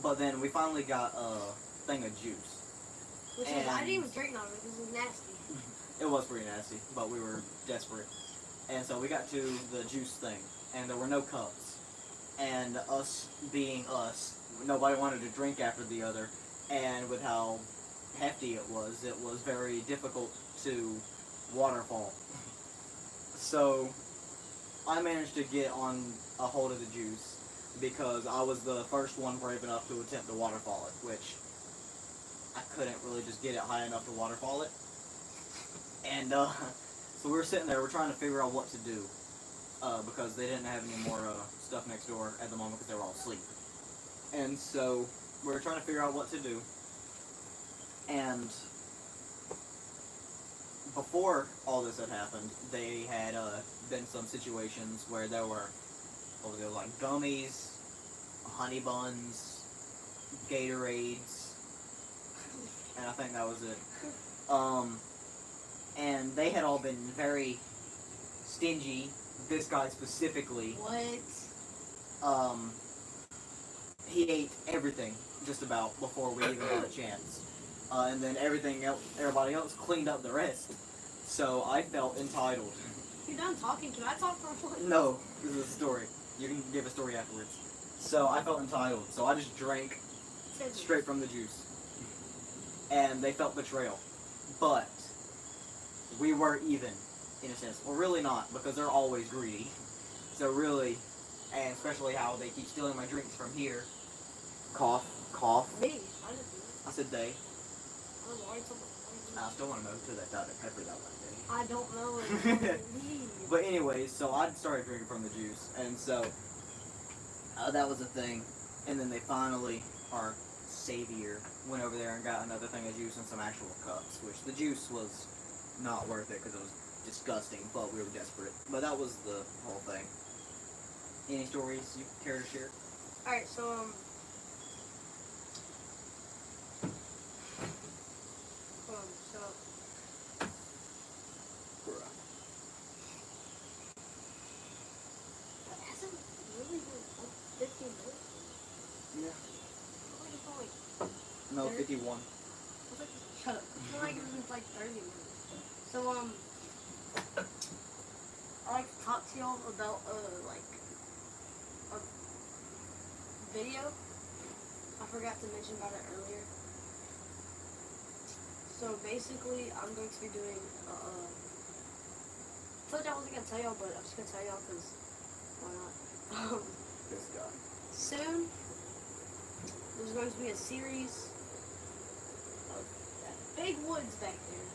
But then we finally got a thing of juice. Which is, I didn't even drink none of it because it was nasty. It was pretty nasty, but we were desperate. And so we got to the juice thing, and there were no cups. And us being us, nobody wanted to drink after the other. And with how hefty it was very difficult to waterfall. So I managed to get on a hold of the juice because I was the first one brave enough to attempt to waterfall it, which I couldn't really just get it high enough to waterfall it. And so we were sitting there, we're trying to figure out what to do because they didn't have any more stuff next door at the moment because they were all asleep. And so we were trying to figure out what to do. And before all this had happened, they had been some situations where there were, like gummies, honey buns, Gatorades, and I think that was it. And they had all been very stingy. This guy specifically. What? He ate everything just about before we even had a chance. And then everybody else cleaned up the rest. So I felt entitled. If you're done talking, can I talk for a moment? No, this is a story. You can give a story afterwards. So I felt entitled. So I just drank straight from the juice. And they felt betrayal. But we were even, in a sense. Well, really not, because they're always greedy. So really, and especially how they keep stealing my drinks from here. Cough, cough. Me? I didn't do it. I said they. I don't know why it's I still want to know who that Dr. Pepper that one day. I don't know. But anyways, so I started drinking from the juice, and so that was a thing. And then they finally, our savior, went over there and got another thing of juice and some actual cups, which the juice was not worth it because it was disgusting, but we were desperate. But that was the whole thing. Any stories you care to share? Alright, so, that hasn't really been like 15 minutes. Yeah. I think it's only, No, 30? 51. Shut up. I feel like it's been like 30 minutes. So, I like to talk to y'all about, like, a video. I forgot to mention about it earlier. So basically, I'm going to be doing, I told you I wasn't going to tell y'all, but I'm just going to tell y'all because why not? This guy. Soon, there's going to be a series of that big woods back there,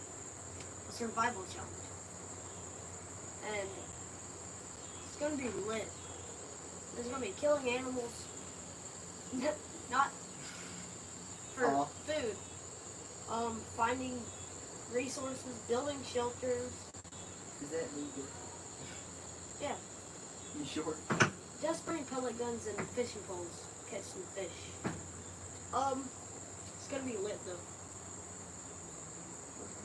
a survival challenge. And it's going to be lit. There's going to be killing animals, not for food. Finding resources, building shelters. Is that legal? Yeah. You sure? Just bring pellet guns and fishing poles. Catch some fish. It's gonna be lit though.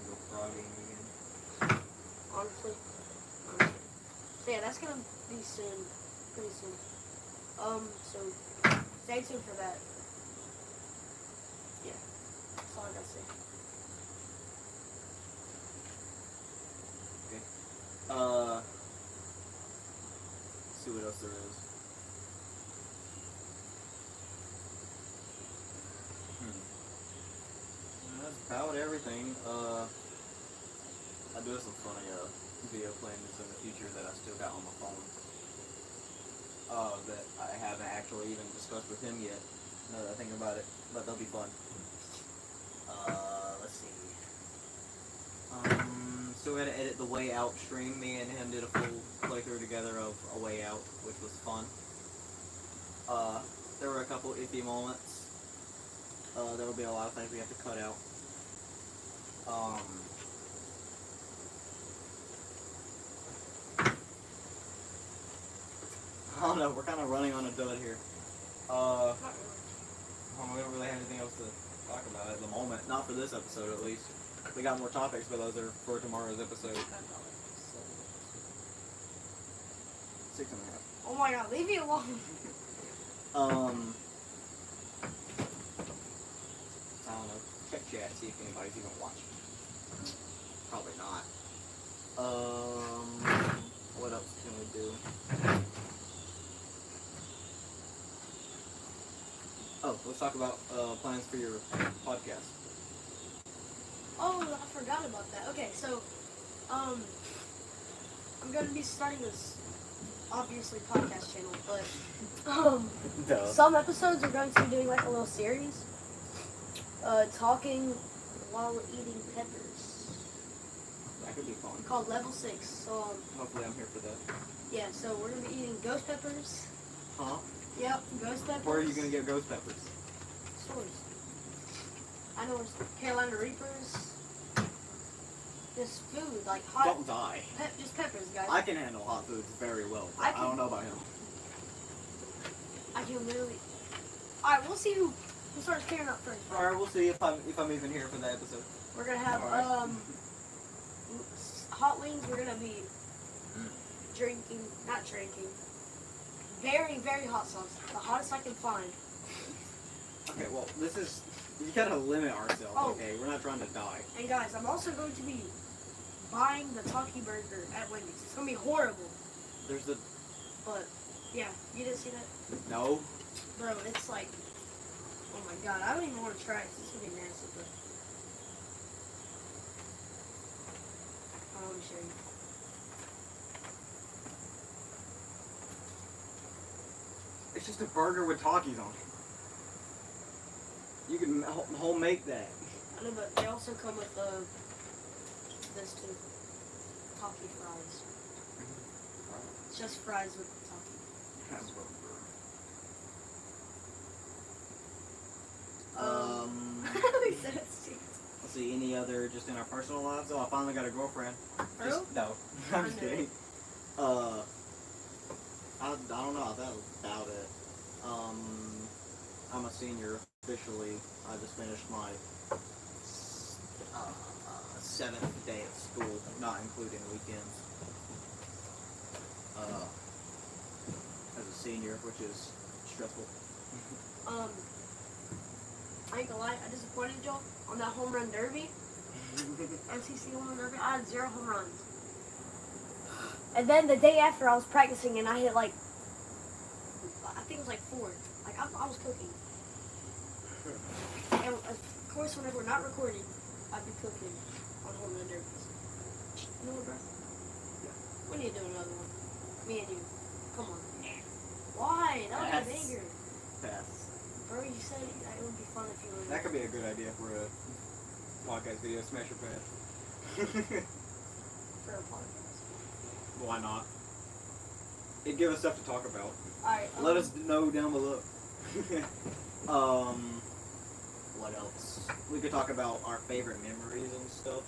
go frogging again. Honestly. So yeah, that's gonna be soon. Pretty soon. So stay tuned for that. Yeah. That's all I gotta say. Let's see what else there is. That's about everything. I do have some funny video plans in the future that I still got on my phone. That I haven't actually even discussed with him yet. Now that I think about it, but they'll be fun. Let's see. So we had to edit the Way Out stream. Me and him did a full playthrough together of A Way Out, which was fun. There were a couple iffy moments. There will be a lot of things we have to cut out. I don't know, we're kind of running on a dud here. Not really. We don't really have anything else to talk about at the moment. Not for this episode, at least. We got more topics, but those are for tomorrow's episode. 6.5. Oh my god, leave me alone. I don't know. Check chat, see if anybody's even watching. Probably not. What else can we do? Oh, let's talk about plans for your podcast. Oh, I forgot about that. Okay, so, I'm gonna be starting this, obviously, podcast channel, but, Duh. some episodes are going to be doing, like, a little series, talking while eating peppers, That could be fun. called Level 6, so, Hopefully I'm here for that. yeah, so we're gonna be eating ghost peppers. Huh? Yep, ghost peppers. Where are you gonna get ghost peppers? Stores. I know it's Carolina Reapers. Just food, like hot. Don't die. Just peppers, guys. I can handle hot foods very well. But I I can- don't know about him. I can literally. Alright, we'll see who starts tearing up first. Alright, we'll see if I'm even here for that episode. We're gonna have Alright. hot wings. We're gonna be not drinking. Very, very hot sauce. The hottest I can find. Okay, well, this is... You gotta limit ourselves, Oh. okay? We're not trying to die. And guys, I'm also going to be buying the Taki Burger at Wendy's. It's gonna be horrible. There's the... But, yeah, you didn't see that? No. Bro, it's like, oh my god, I don't even want to try it. This is gonna be nasty, but. Let me show you. It's just a burger with Takis on it. You can home make that. I know, but they also come with this too. Taki fries. It's just fries with Taki. We said it too. Let's see, any other just in our personal lives? Oh, I finally got a girlfriend. For real? No, I'm just I know. kidding. I don't know. That was about it. I'm a senior officially. I just finished my 7th day at school, not including weekends. As a senior, which is stressful. I ain't gonna lie, I disappointed y'all on that home run derby. MCC home run derby. I had 0 home runs. And then the day after, I was practicing and I hit like, I think it was like 4. Like I was cooking. And of course, whenever we're not recording, I'd be cooking on home run derbies. You know what, bro? We need to do another one. Me and you. Come on. Why? That would be Pass. bigger. Pass. Bro, you said it would be fun if you were. That could be a good idea for a podcast video. Smash your pass. For a podcast. Why not? It'd give us stuff to talk about. Alright. Let us know down below. What else? We could talk about our favorite memories and stuff.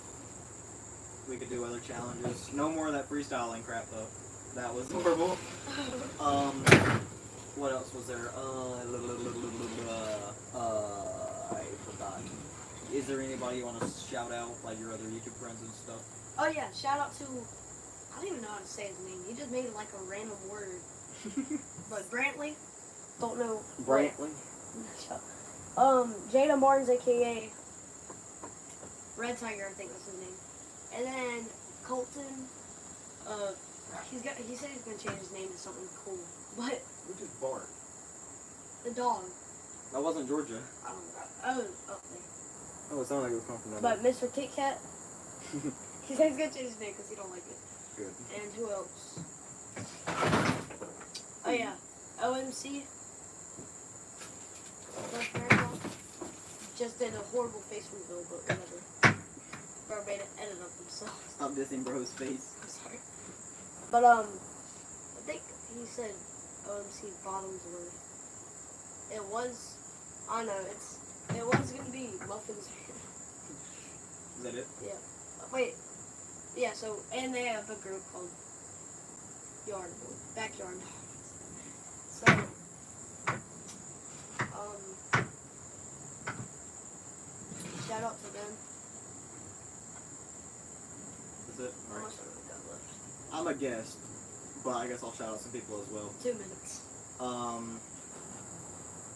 We could do other challenges. No more of that freestyling crap though. That was horrible. What else was there? I forgot. Is there anybody you want to shout out, like your other YouTube friends and stuff? Oh yeah, shout out to, I don't even know how to say his name. He just made it like a random word. But Brantley, don't know. Brantley? Jada Martins, aka Red Tiger, I think that's his name. And then Colton, he said he's gonna change his name to something cool. But Which is Bart? the dog, That wasn't Georgia. I don't know. Oh, there. Oh, it sounded like it was coming from that. But Mr. Kit Kat, he said he's gonna change his name because he don't like it. Good. And who else? Oh yeah, OMC. Just did a horrible face reveal, but whatever. Bro made an edit of himself. Stop dissing bro's face. I'm sorry. But I think he said OMC Bottomsworth. It was, I don't know, it was gonna be Muffins. Is that it? Yeah. Wait. Yeah. So and they have a group called Backyard. So shout out to them. Is it? How Alright. much have we got left? I'm a guest, but I guess I'll shout out some people as well. 2 minutes.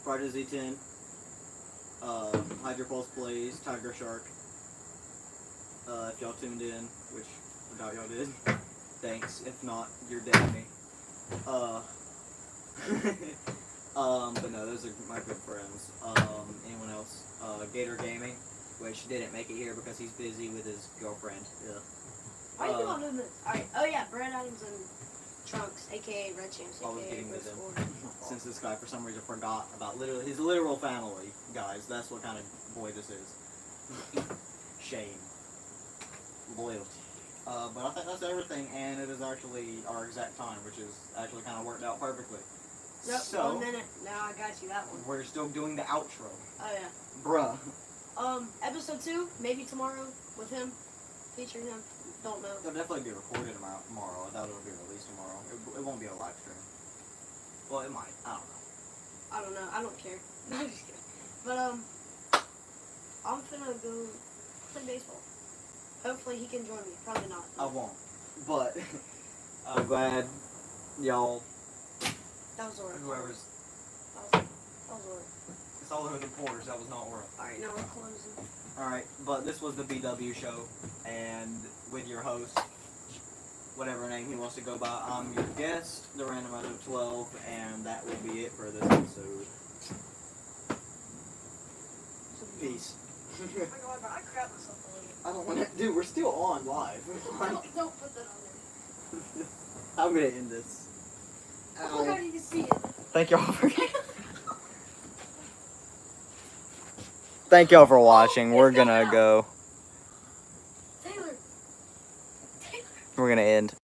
Friday Z10, Hydro Pulse Plays, Tiger Shark. If y'all tuned in, which I doubt y'all did, thanks. If not, you're dead to me. But no, those are my good friends. Anyone else? Gator Gaming, which didn't make it here because he's busy with his girlfriend. Yeah. Why are you doing 2 minutes? Alright. Oh yeah, Brad Adams and Trunks, aka Red Champs, I was aka getting with Red him. Score. Since this guy for some reason forgot about his literal family, guys. That's what kind of boy this is. Shame. Loyalty. But I think that's everything, and it is actually our exact time, which is actually kind of worked out perfectly. Nope, So 1 minute. Now I got you that one. we're still doing the outro. Oh yeah. Bruh. Episode 2, maybe tomorrow with him, featuring him. Don't know. It'll definitely be recorded tomorrow. I doubt it'll be released tomorrow. It won't be a live stream. Well, it might. I don't know. I don't know. I don't care. No, I'm just kidding. But I'm finna go play baseball. Hopefully he can join me. Probably not. I won't. But I'm glad y'all, That was Zora. whoever's, That was Zora. it's all over the pores. That was not worth. Alright, now we're closing. Alright, but this was the BW show, and with your host, whatever name he wants to go by, I'm your guest, TheRandomizer12, and that will be it for this episode. Peace. Oh my god, but I crap myself a little. I don't want to, dude, we're still on live. Don't put that on there. I'm gonna end this. Oh my god, you can see it. Thank y'all for Thank y'all for watching. We're gonna go. Taylor. We're gonna end.